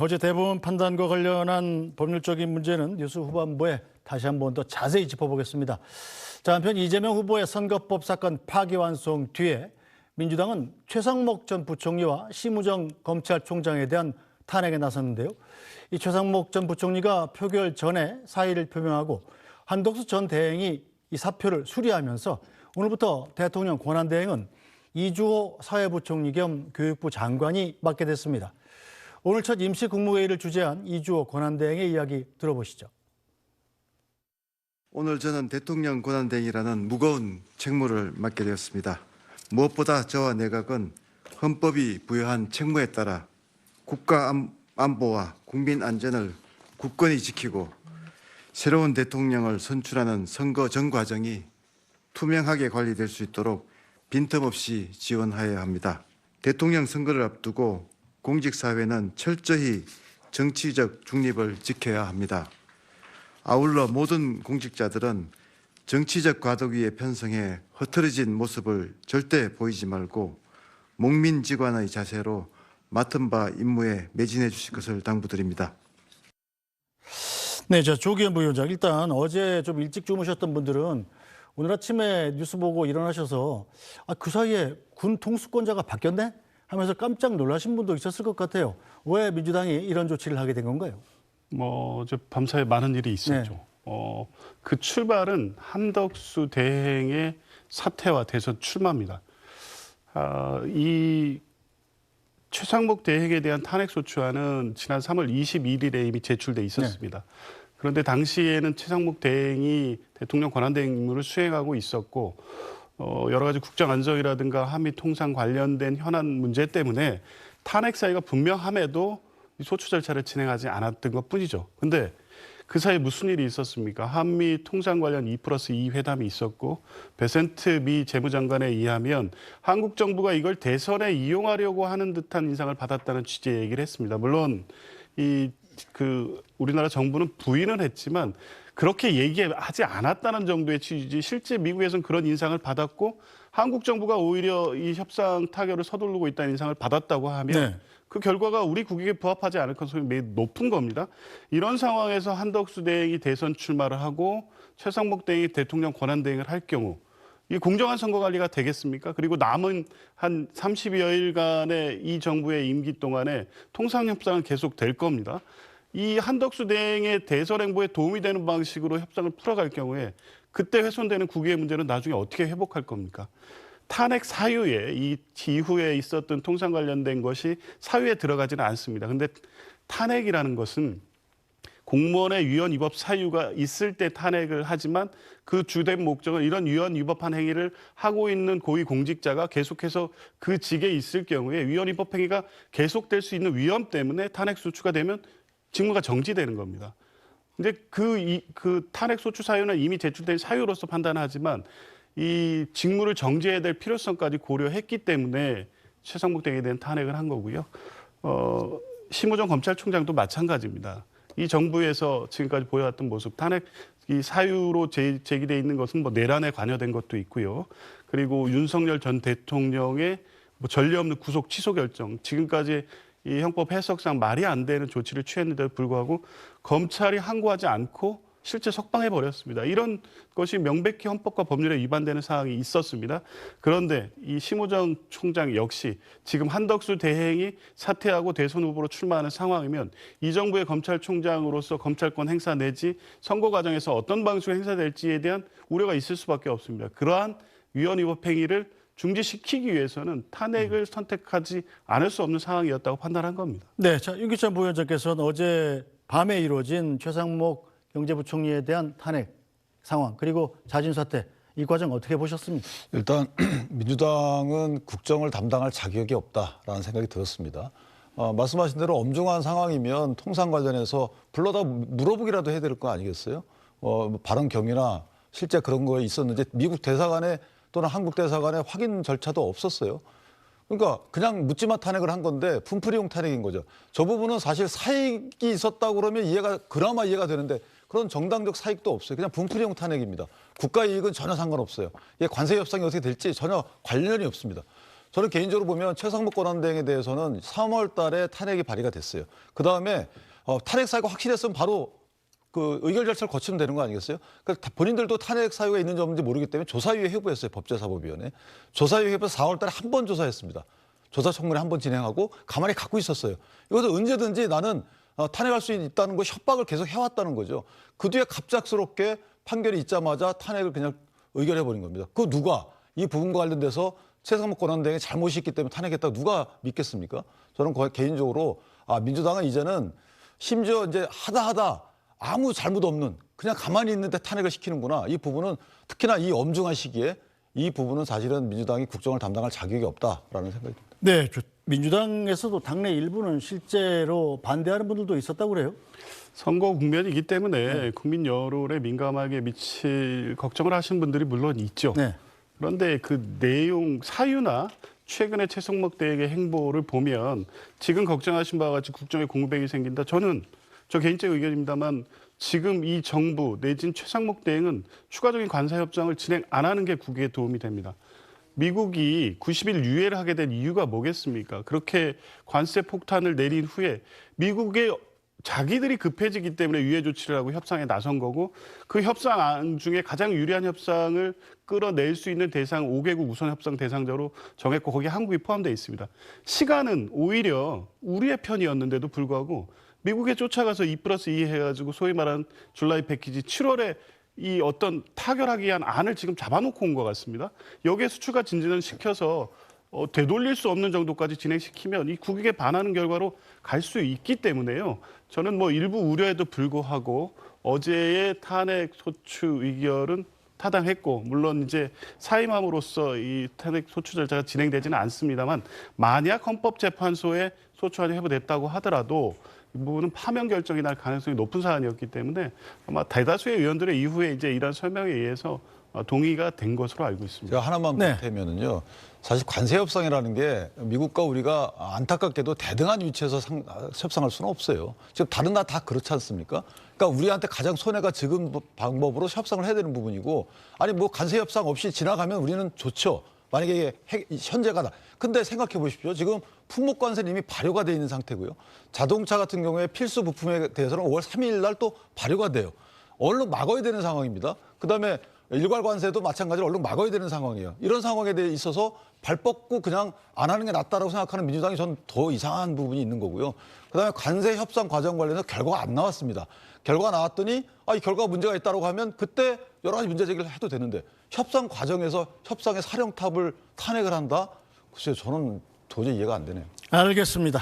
어제 대법원 판단과 관련한 법률적인 문제는 뉴스 후반부에 다시 한번 더 자세히 짚어보겠습니다. 자, 한편 이재명 후보의 선거법 사건 파기환송 뒤에 민주당은 최상목 전 부총리와 심우정 검찰총장에 대한 탄핵에 나섰는데요. 이 최상목 전 부총리가 표결 전에 사의를 표명하고 한덕수 전 대행이 이 사표를 수리하면서 오늘부터 대통령 권한대행은 이주호 사회부총리 겸 교육부 장관이 맡게 됐습니다. 오늘 첫 임시 국무회의를 주재한 이주호 권한대행의 이야기 들어보시죠. 오늘 저는 대통령 권한대행이라는 무거운 책무를 맡게 되었습니다. 무엇보다 저와 내각은 헌법이 부여한 책무에 따라 국가 안보와 국민 안전을 굳건히 지키고 새로운 대통령을 선출하는 선거 전 과정이 투명하게 관리될 수 있도록 빈틈없이 지원하여야 합니다. 대통령 선거를 앞두고 공직사회는 철저히 정치적 중립을 지켜야 합니다. 아울러 모든 공직자들은 정치적 과도 위에 편성해 흐트러진 모습을 절대 보이지 말고 목민지관의 자세로 맡은 바 임무에 매진해 주실 것을 당부드립니다. 네, 자, 조기현 부위원장. 일단 어제 좀 일찍 주무셨던 분들은 오늘 아침에 뉴스 보고 일어나셔서 그 사이에 군 통수권자가 바뀌었네? 하면서 깜짝 놀라신 분도 있었을 것 같아요. 왜 민주당이 이런 조치를 하게 된 건가요? 저 밤사이 많은 일이 있었죠. 네. 그 출발은 한덕수 대행의 사퇴와 대선 출마입니다. 이 최상목 대행에 대한 탄핵소추안은 지난 3월 21일에 이미 제출돼 있었습니다. 네. 그런데 당시에는 최상목 대행이 대통령 권한대행 임무를 수행하고 있었고 여러 가지 국정안정이라든가 한미 통상 관련된 현안 문제 때문에 탄핵 사유가 분명함에도 소추 절차를 진행하지 않았던 것뿐이죠. 근데 그 사이에 무슨 일이 있었습니까? 한미 통상 관련 2+2 회담이 있었고 베센트 미 재무장관에 의하면 한국 정부가 이걸 대선에 이용하려고 하는 듯한 인상을 받았다는 취지의 얘기를 했습니다. 물론 우리나라 정부는 부인은 했지만 그렇게 얘기하지 않았다는 정도의 취지지 실제 미국에서는 그런 인상을 받았고 한국 정부가 오히려 이 협상 타결을 서두르고 있다는 인상을 받았다고 하면 네. 그 결과가 우리 국익에 부합하지 않을 가능성이 매우 높은 겁니다. 이런 상황에서 한덕수 대행이 대선 출마를 하고 최상목 대행이 대통령 권한대행을 할 경우 이 공정한 선거 관리가 되겠습니까? 그리고 남은 한 30여일간의 이 정부의 임기 동안에 통상 협상은 계속 될 겁니다. 이 한덕수 대행의 대선 행보에 도움이 되는 방식으로 협상을 풀어갈 경우에 그때 훼손되는 국익의 문제는 나중에 어떻게 회복할 겁니까? 탄핵 사유에 이 이후에 있었던 통상 관련된 것이 사유에 들어가지는 않습니다. 그런데 탄핵이라는 것은 공무원의 위헌 위법 사유가 있을 때 탄핵을 하지만 그 주된 목적은 이런 위헌 위법한 행위를 하고 있는 고위 공직자가 계속해서 그 직에 있을 경우에 위헌 위법 행위가 계속될 수 있는 위험 때문에 탄핵 소추가 되면 직무가 정지되는 겁니다. 근데 그 탄핵 소추 사유는 이미 제출된 사유로서 판단하지만 이 직무를 정지해야 될 필요성까지 고려했기 때문에 최상목 대행에 대한 탄핵을 한 거고요. 심우정 검찰총장도 마찬가지입니다. 이 정부에서 지금까지 보여왔던 모습, 탄핵 이 사유로 제기돼 있는 것은 내란에 관여된 것도 있고요. 그리고 윤석열 전 대통령의 전례 없는 구속 취소 결정, 지금까지 이 형법 해석상 말이 안 되는 조치를 취했는데도 불구하고 검찰이 항고하지 않고 실제 석방해버렸습니다. 이런 것이 명백히 헌법과 법률에 위반되는 사항이 있었습니다. 그런데 이 심우정 총장 역시 지금 한덕수 대행이 사퇴하고 대선 후보로 출마하는 상황이면 이 정부의 검찰총장으로서 검찰권 행사 내지 선거 과정에서 어떤 방식으로 행사될지에 대한 우려가 있을 수밖에 없습니다. 그러한 위헌 위법 행위를 중지시키기 위해서는 탄핵을 선택하지 않을 수 없는 상황이었다고 판단한 겁니다. 네, 자, 윤기찬 부위원장께서는 어제 밤에 이루어진 최상목 경제부총리에 대한 탄핵 상황 그리고 자진 사퇴 이 과정 어떻게 보셨습니까? 일단 민주당은 국정을 담당할 자격이 없다라는 생각이 들었습니다. 말씀하신 대로 엄중한 상황이면 통상 관련해서 불러다 물어보기라도 해야 될 거 아니겠어요? 발언 경위나 실제 그런 거에 있었는지 미국 대사관에 또는 한국 대사관에 확인 절차도 없었어요. 그러니까 그냥 묻지마 탄핵을 한 건데 분풀이용 탄핵인 거죠. 저 부분은 사실 사익이 있었다고 그러면 그나마 이해가 되는데 그런 정당적 사익도 없어요. 그냥 분풀이용 탄핵입니다. 국가 이익은 전혀 상관없어요. 이게 관세 협상이 어떻게 될지 전혀 관련이 없습니다. 저는 개인적으로 보면 최상목 권한대행에 대해서는 3월 달에 탄핵이 발의가 됐어요. 그다음에 탄핵 사유가 확실했으면 바로 그 의결 절차를 거치면 되는 거 아니겠어요? 그러니까 본인들도 탄핵 사유가 있는지 없는지 모르기 때문에 조사위에 회부했어요. 법제사법위원회. 조사위에 회부해서 4월 달에 한 번 조사했습니다. 조사청문회 한 번 진행하고 가만히 갖고 있었어요. 이것도 언제든지 나는 탄핵할 수 있다는 거 협박을 계속 해왔다는 거죠. 그 뒤에 갑작스럽게 판결이 있자마자 탄핵을 그냥 의결해버린 겁니다. 그 누가 이 부분과 관련돼서 최상목 권한대행의 잘못이 있기 때문에 탄핵했다고 누가 믿겠습니까? 저는 개인적으로 민주당은 이제는 심지어 이제 하다 아무 잘못 없는 그냥 가만히 있는데 탄핵을 시키는구나. 이 부분은 특히나 이 엄중한 시기에 이 부분은 사실은 민주당이 국정을 담당할 자격이 없다라는 생각이 듭니다. 네, 민주당에서도 당내 일부는 실제로 반대하는 분들도 있었다고 그래요? 선거 국면이기 때문에 국민 여론에 민감하게 미칠 걱정을 하시는 분들이 물론 있죠. 네. 그런데 그 내용 사유나 최근에 최상목 대행의 행보를 보면 지금 걱정하신 바와 같이 국정에 공백이 생긴다. 저 개인적 의견입니다만 지금 이 정부 내진 최상목 대행은 추가적인 관세 협상을 진행 안 하는 게 국익에 도움이 됩니다. 미국이 90일 유예를 하게 된 이유가 뭐겠습니까? 그렇게 관세 폭탄을 내린 후에 미국의 자기들이 급해지기 때문에 유예 조치를 하고 협상에 나선 거고 그 협상 중에 가장 유리한 협상을 끌어낼 수 있는 대상 5개국 우선 협상 대상자로 정했고 거기에 한국이 포함되어 있습니다. 시간은 오히려 우리의 편이었는데도 불구하고 미국에 쫓아가서 2+2 해가지고 소위 말하는 줄라이 패키지 7월에 이 어떤 타결하기 위한 안을 지금 잡아놓고 온 것 같습니다. 여기에 수출과 진전을 시켜서 되돌릴 수 없는 정도까지 진행시키면 이 국익에 반하는 결과로 갈 수 있기 때문에요. 저는 일부 우려에도 불구하고 어제의 탄핵 소추 의결은 타당했고 물론 이제 사임함으로써 이 탄핵 소추 절차가 진행되지는 않습니다만 만약 헌법재판소에 소추안이 회부됐다고 하더라도 이 부분은 파면 결정이 날 가능성이 높은 사안이었기 때문에 아마 대다수의 의원들의 이후에 이제 이런 설명에 의해서 동의가 된 것으로 알고 있습니다. 제가 하나만 보태면은요. 사실 관세 협상이라는 게 미국과 우리가 안타깝게도 대등한 위치에서 협상할 수는 없어요. 지금 다른 나라 다 그렇지 않습니까? 그러니까 우리한테 가장 손해가 적은 방법으로 협상을 해야 되는 부분이고 아니 관세 협상 없이 지나가면 우리는 좋죠. 만약에 현재가 근데 생각해 보십시오. 지금 품목관세는 이미 발효가 돼 있는 상태고요. 자동차 같은 경우에 필수 부품에 대해서는 5월 3일 날 또 발효가 돼요. 얼른 막아야 되는 상황입니다. 그다음에 일괄 관세도 마찬가지로 얼른 막아야 되는 상황이에요. 이런 상황에 대해 있어서 발 뻗고 그냥 안 하는 게 낫다라고 생각하는 민주당이 저는 더 이상한 부분이 있는 거고요. 그다음에 관세 협상 과정 관련해서 결과가 안 나왔습니다. 결과가 나왔더니 이 결과가 문제가 있다고 하면 그때 여러 가지 문제 제기를 해도 되는데 협상 과정에서 협상의 사령탑을 탄핵을 한다? 글쎄요, 저는 도저히 이해가 안 되네요. 알겠습니다.